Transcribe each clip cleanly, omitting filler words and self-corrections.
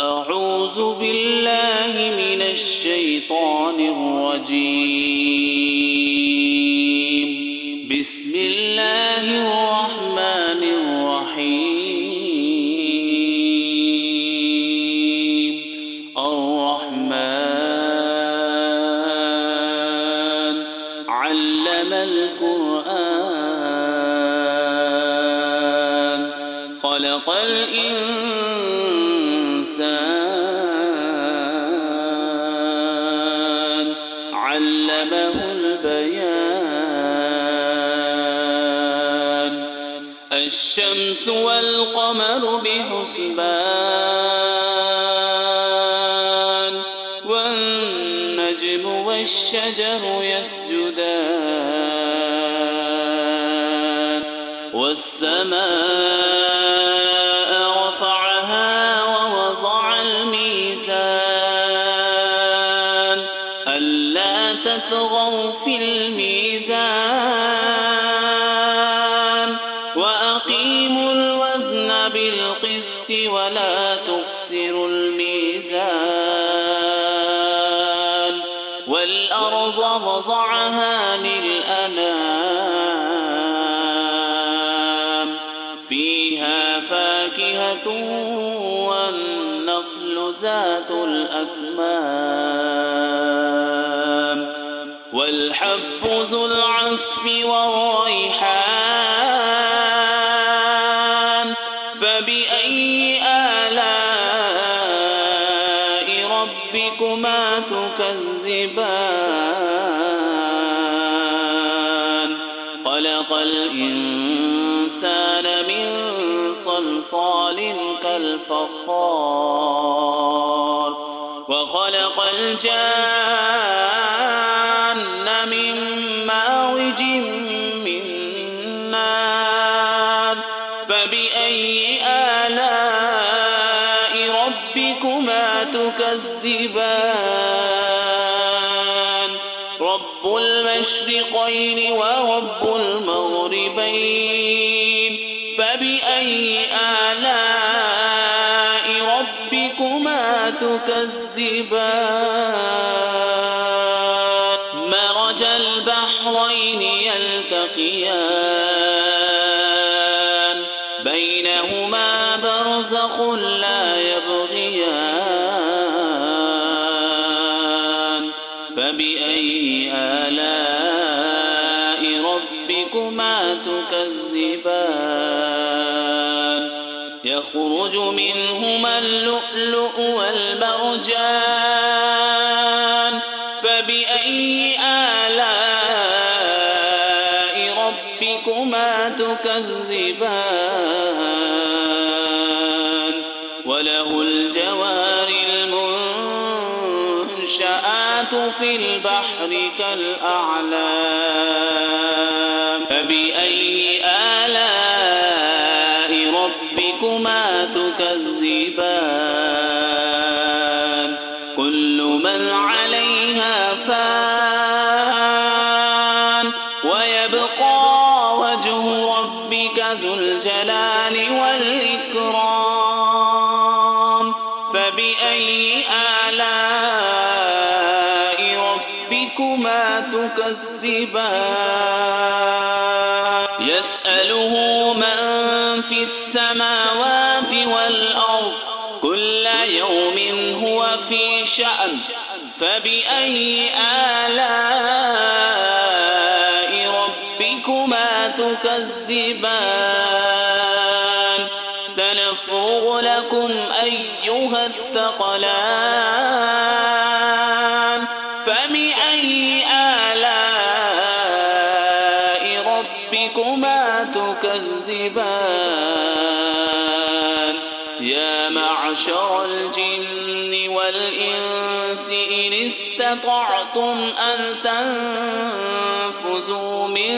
أعوذ بالله من الشيطان الرجيم. بسم الله الرحمن الرحيم. الرحمن علم القرآن خلق الإنسان علمه البيان. الشمس والقمر بحسبان والنجم والشجر يسجدان. والسماء رفعها ووضع الميزان ألا تطغوا في الميزان وأقيموا الوزن بالقسط ولا تخسروا الميزان. والأرض وضعها للأنام فيها فاكهة والنخل ذات الأكمام والحب ذو العصف والريحان. فبأي آلاء ربكما تكذبان. خلق الإنسان من صلصال كالفخار وخلق الجان من مارج من نار. فبأي آلاء ربكما تكذبان. رب المشرقين ورب المغربين. فبأي آلاء ربكما تكذبان. مرج البحرين يلتقيان بينهما برزخ لا يبغيان. فبأي آلاء ربكما تكذبان. يخرج منهما اللؤلؤ والمرجان. فبأي آلاء ربكما تكذبان. وله الجوار المنشآت في البحر كالأعلام. فبأي آلاء ربكما تكذبان. كل من عليها فان ويبقى وجه ربك ذو الجلال والإكرام. فبأي آلاء ربكما تكذبان. يسأله من في السماوات والأرض كل يوم هو في شأن. فبأي آلاء ربكما تكذبان. سنفرغ لكم أيها الثقلان. فبأي آلاء ربكما تكذبان. يا معشر الجن والإنس إن استطعتم أن تنفذوا من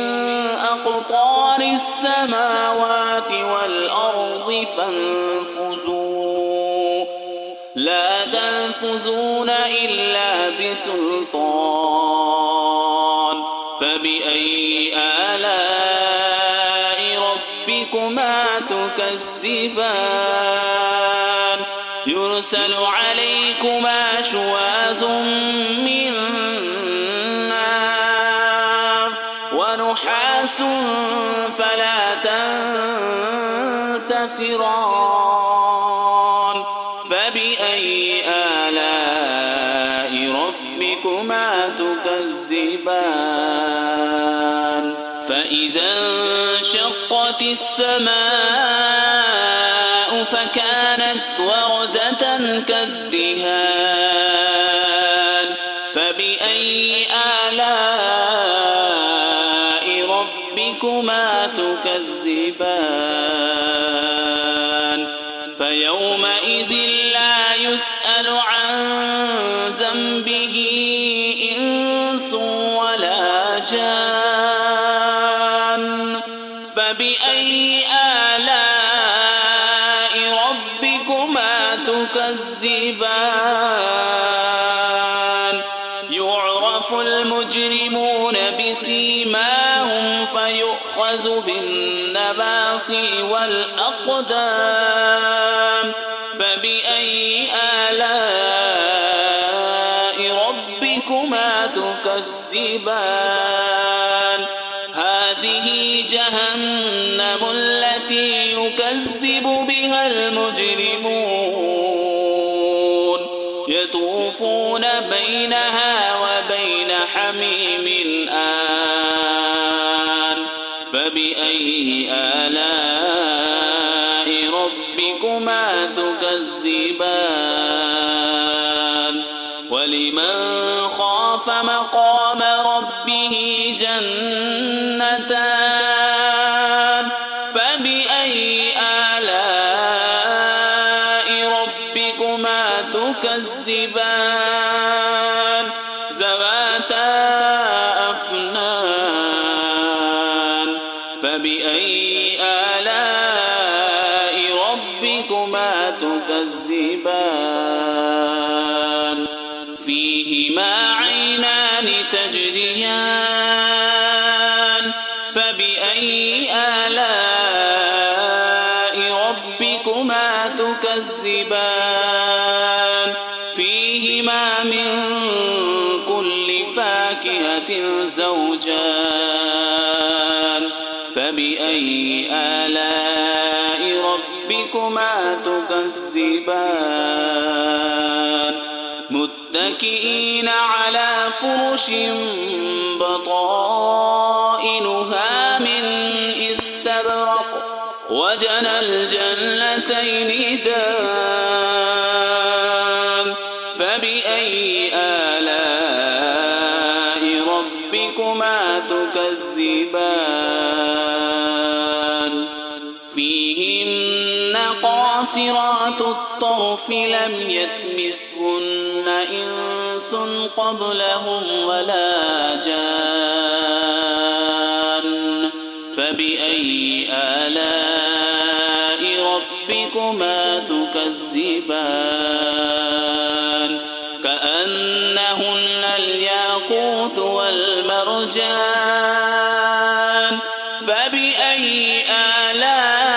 أقطار السماوات والأرض فانفذوا لا تنفذون إلا بسلطان. فبأي آلاء ربكما تكذبان. يرسل عليكما شواظ من نار ونحاس فلا تنتصران فبأي آلاء ربكما تكذبان فإذا انشقت السماء فكانت وردة كالدهان فبأي آلاء ربكما تكذبان فيومئذ لا يسأل عن ذنبه إنس ولا جان فبأي آلاء ربكما تكذبان يعرف المجرمون بسيماهم فيؤخذ بالنواصي والأقدام فبأي آلاء ربكما تكذبان هذه جهنم التي يكذب بها المجرمون يطوفون بينها وبين حميم آن فبأي آلاء ربكما تكذبان ولمن خاف مقام ربه جنتان فبأي آلاء ربكما تكذبان ذواتا أفنان فبأي آلاء ربكما تكذبان فيهما عينان تجريان فبأي آلاء ربكما تكذبان فيهما من كل فاكهة زوجان فبأي آلاء ربكما تكذبان متكئين على فرش بطائنها من استبرق وجنى الجنتين دان فبأي آلاء ربكما تكذبان فيهن قاصرات الطرف لم يطمثهن إنس قبلهم ولا جان فبأي آلاء ربكما تكذبان كأنهن الياقوت والمرجان فبأي آلاء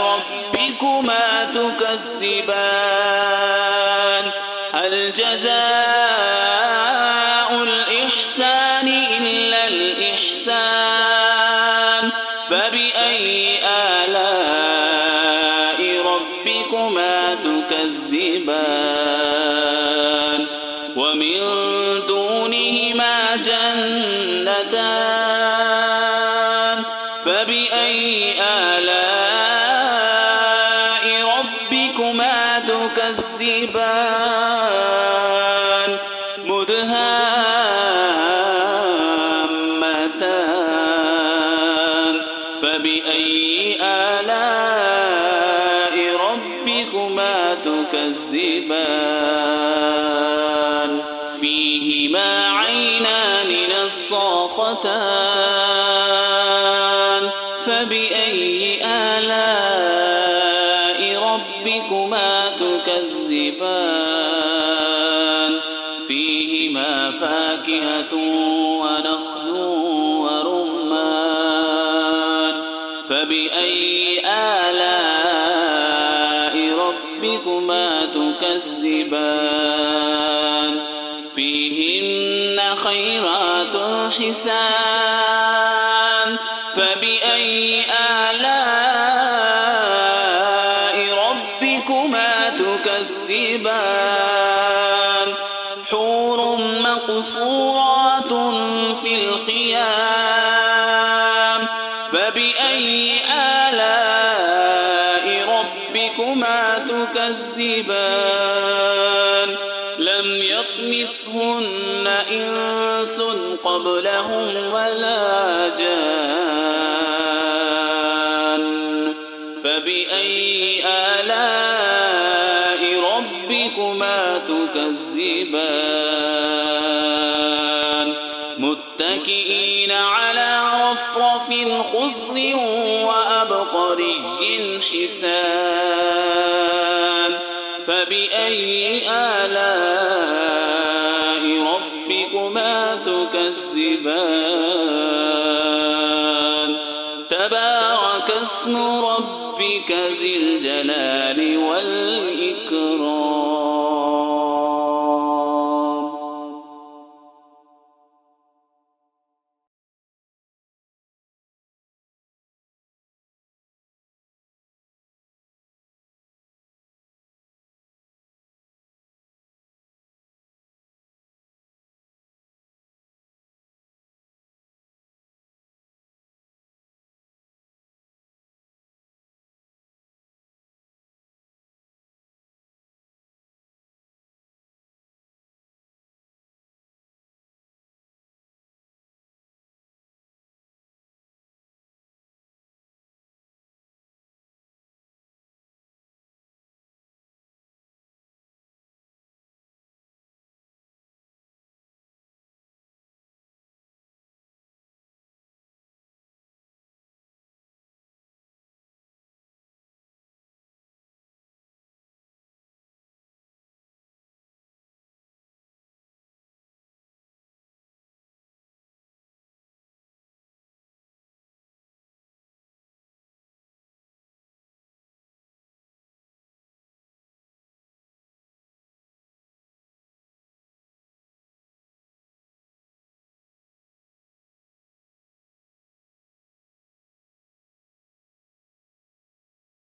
ربكما تكذبان هل جزاء الإحسان إلا الإحسان فبأي آلاء ربكما تكذبان ومن دونهما جنتان فبأي آلاء ربكما تكذبان مدهامتان فبأي آلاء ربكما تكذبان فيهما عينان نضاختان فبأي آلاء ربكما تكذبان فيهما فاكهة ونخل ورمان فبأي آلاء ربكما ربكما تكذبان فيهن خيرات حسان فبأي آلاء ربكما تكذبان حور مقصورات في الخيام فبأي آلاء ربكما تكذبان لم يطمثهن إنس قبلهم ولا جان فبأي آلاء ربكما تكذبان متكئين على رفرف خضر وأبقري حسان فبأي آلاء ربكما تكذبان تبارك اسم ربك ذي